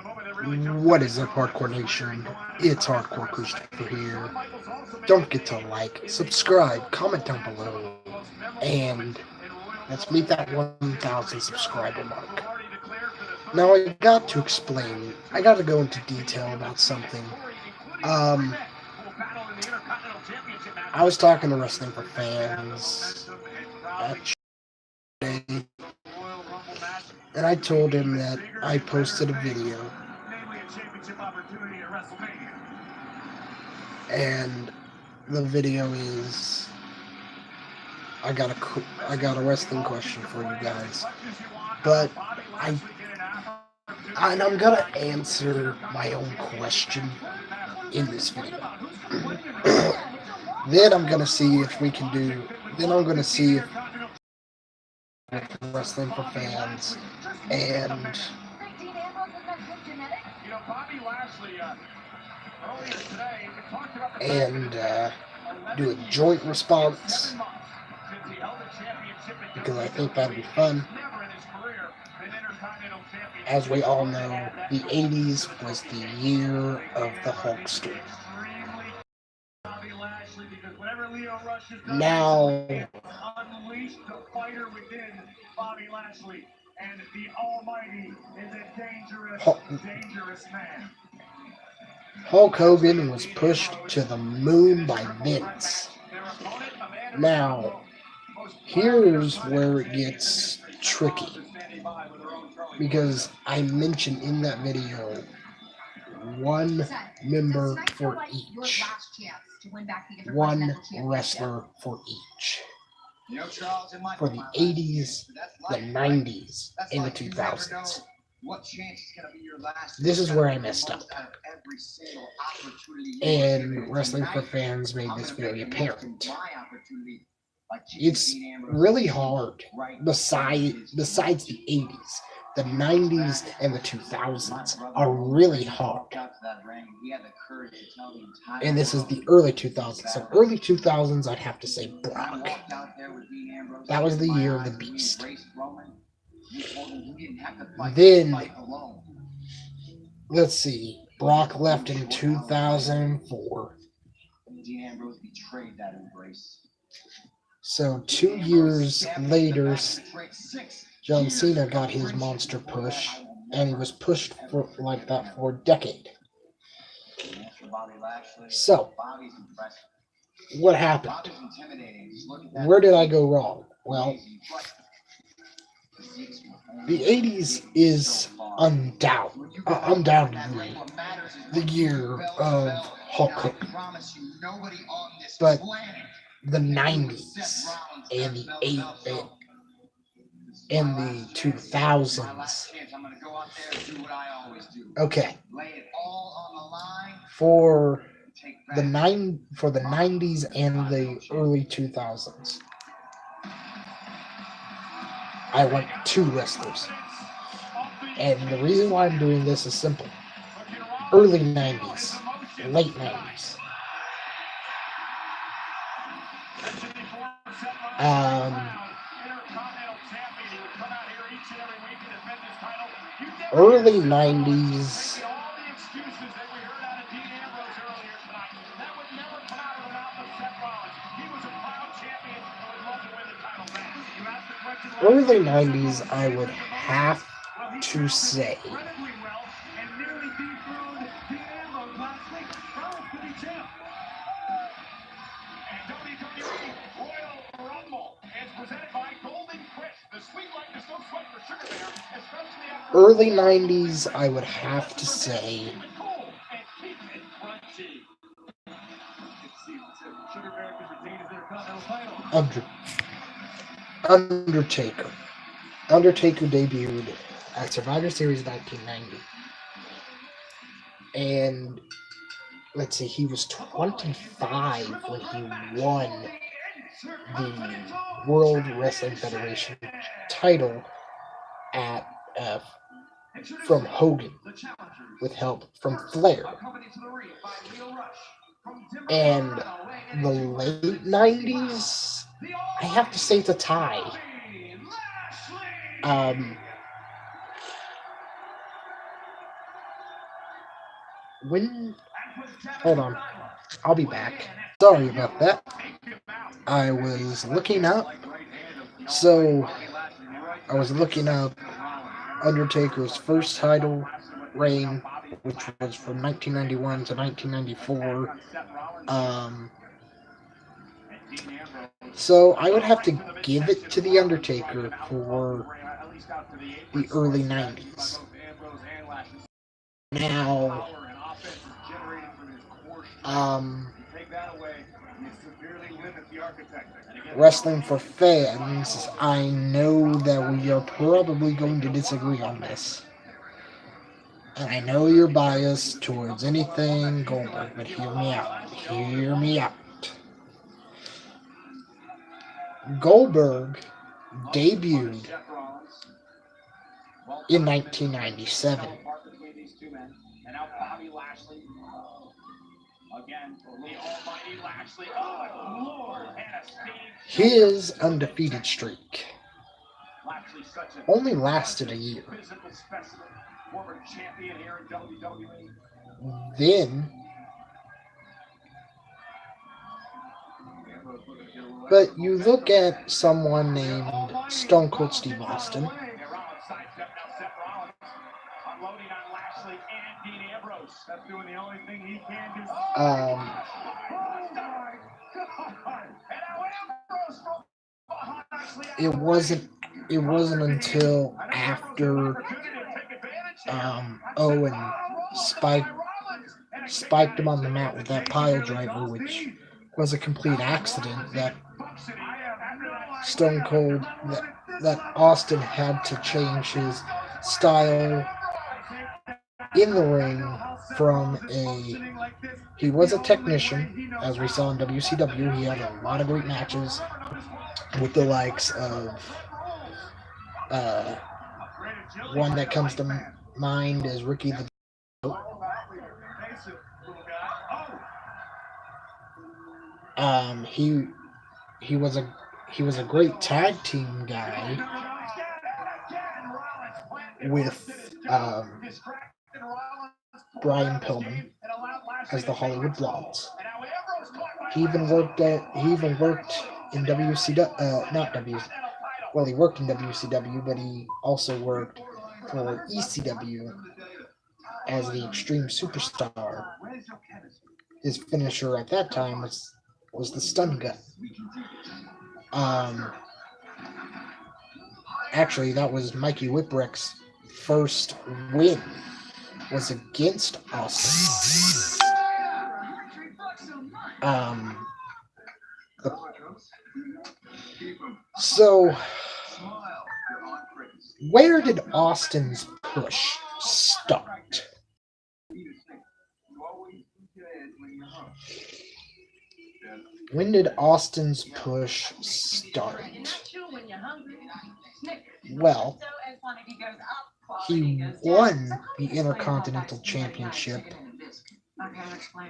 What is up, Hardcore Nation? It's Hardcore Christopher here. Don't forget to like, subscribe, comment down below, and let's meet that 1,000 subscriber mark. Now, I got to go into detail about something. I was talking to Wrestling for Fans at today, and I told him that I posted a video, and the video is I got a wrestling question for you guys, but I'm gonna answer my own question in this video. Then I'm gonna see if we can do. Then I'm gonna see if Wrestling for Fans and do a joint response, because I think that'd be fun. As we all know, the 80s was the year of the Hulkster. Now, Hulk Hogan was pushed to the moon by Vince. Now, here's where it gets tricky, because I mentioned in that video one member for each. One wrestler for each. For the 80s, the 90s, and the 2000s. This is where I messed up. And Wrestling for Fans made this very apparent. It's really hard, besides the 80s. The 90s and the 2000s are really hard. And this is the early 2000s. So early 2000s, I'd have to say Brock. That was the year of the Beast. Then, let's see, Brock left in 2004. So 2 years later, John Cena got his monster push, and he was pushed for like that for a decade. So, what happened? Where did I go wrong? Well, the 80s is undoubtedly the year of Hulk Hogan. But the 90s and the 2000s. Okay. For the 90s and the early 2000s, I went 2 wrestlers. And the reason why I'm doing this is simple. Early 90s, late 90s. Early 90s. Early 90s, I would have to say Undertaker. Undertaker debuted at Survivor Series 1990. And let's see, he was 25 when he won the World Wrestling Federation title at from Hogan, with help from Flair. And the late 90s, I have to say it's a tie. when... Hold on. I'll be back. Sorry about that. I was looking up. So, I was looking up Undertaker's first title reign, which was from 1991 to 1994. So I would have to give it to The Undertaker for the early 90s. Now, wrestling for fans, I know that we are probably going to disagree on this. And I know you're biased towards anything Goldberg, but hear me out. Hear me out. Goldberg debuted in 1997. His undefeated streak only lasted a year. Then, but you look at someone named Stone Cold Steve Austin. It wasn't until after Owen spiked him on the mat with that pile driver, which was a complete accident, that Stone Cold, that Austin had to change his style in the ring from he was a technician, as we saw in WCW. He had a lot of great matches with the likes of one that comes to mind is Ricky the he was a great tag team guy with Brian Pillman as the Hollywood Blondes. He even worked in WCW, not W. Well, he worked in WCW, but he also worked for ECW as the Extreme Superstar. His finisher at that time was the Stun Gun. Actually, that was Mikey Whipwreck's first win, was against Austin. So, where did Austin's push start? When did Austin's push start? Well, he won the Intercontinental Championship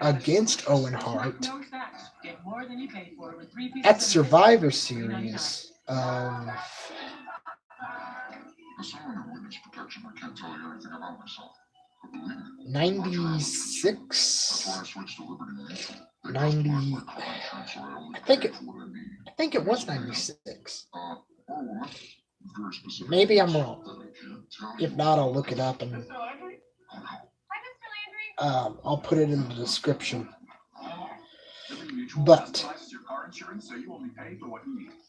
against Owen Hart at Survivor Series of 96, 90. I think it was 96. Maybe I'm wrong. If not, I'll look it up and I'll put it in the description. But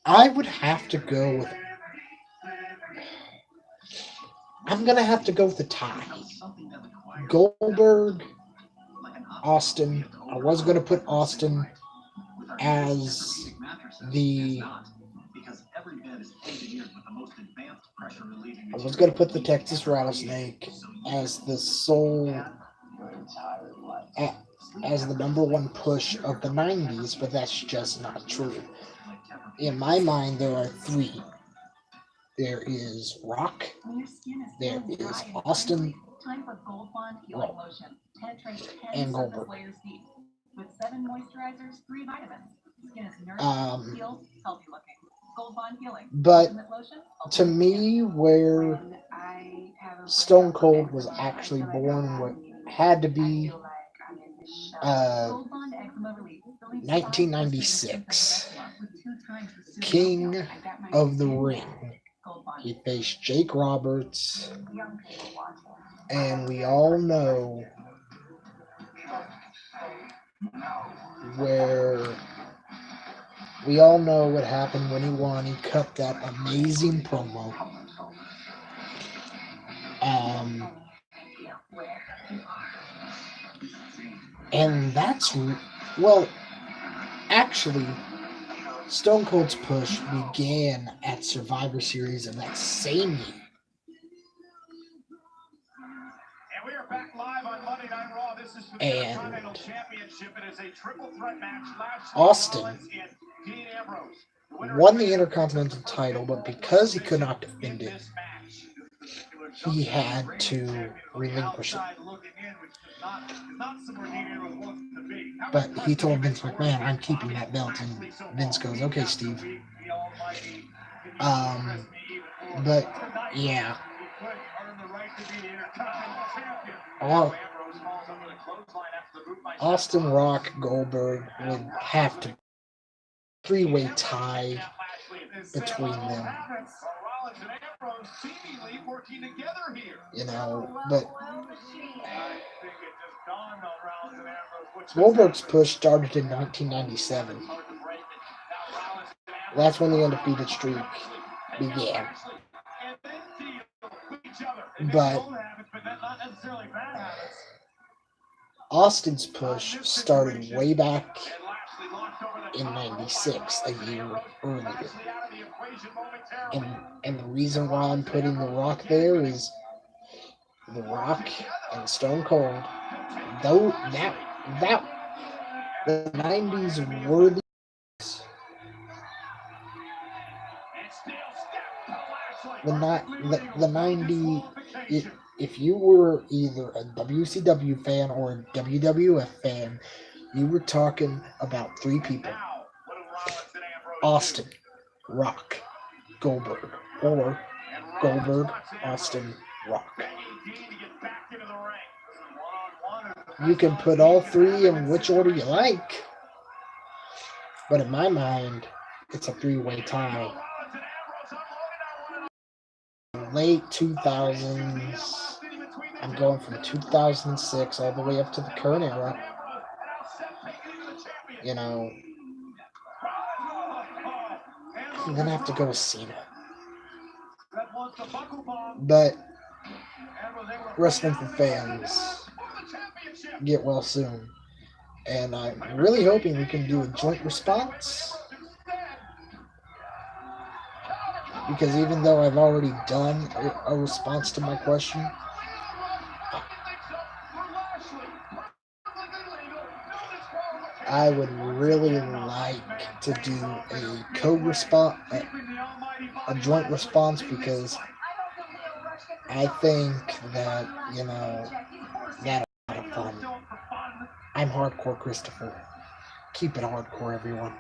I would have to go with. I'm gonna have to go with the tie. Goldberg, Austin. I was gonna put Austin as the. I was gonna put the Texas Rattlesnake as the sole. As the number one push of the 90s, but that's just not true. In my mind, there are three. There is Rock, there is Austin, and Goldberg. But to me, where Stone Cold was actually born, what had to be 1996, King of the Ring. He faced Jake Roberts, and we all know what happened when he won. He cut that amazing promo. And that's, well, actually, Stone Cold's push began at Survivor Series of that same year. And we are back live on Monday Night Raw. This is for the Intercontinental Championship. It is a triple threat match. Austin won the Intercontinental title, but because he could not defend it, he had to relinquish it. But he told Vince McMahon, I'm keeping that belt. And Vince goes, okay, Steve. But, yeah. Austin, Rock, Goldberg would have to three-way tie between them. You know, but Goldberg's push started in 1997. That's when the undefeated streak began. But Austin's push started way back in 96, a year earlier. And the reason why I'm putting The Rock there is The Rock and Stone Cold, though that the 90s were the 90s, if you were either a WCW fan or a WWF fan, you were talking about three people: Austin, Rock, Goldberg, or Goldberg, Austin, Rock. You can put all three in which order you like, but in my mind, it's a three-way tie. Late 2000s, I'm going from 2006 all the way up to the current era. You know, I'm gonna have to go with Cena. But wrestling for fans, get well soon. And I'm really hoping we can do a joint response. Because even though I've already done a response to my question, I would really like to do a co-response, a joint response, because I think that, you know, that's a lot of fun. I'm Hardcore Christopher. Keep it hardcore, everyone.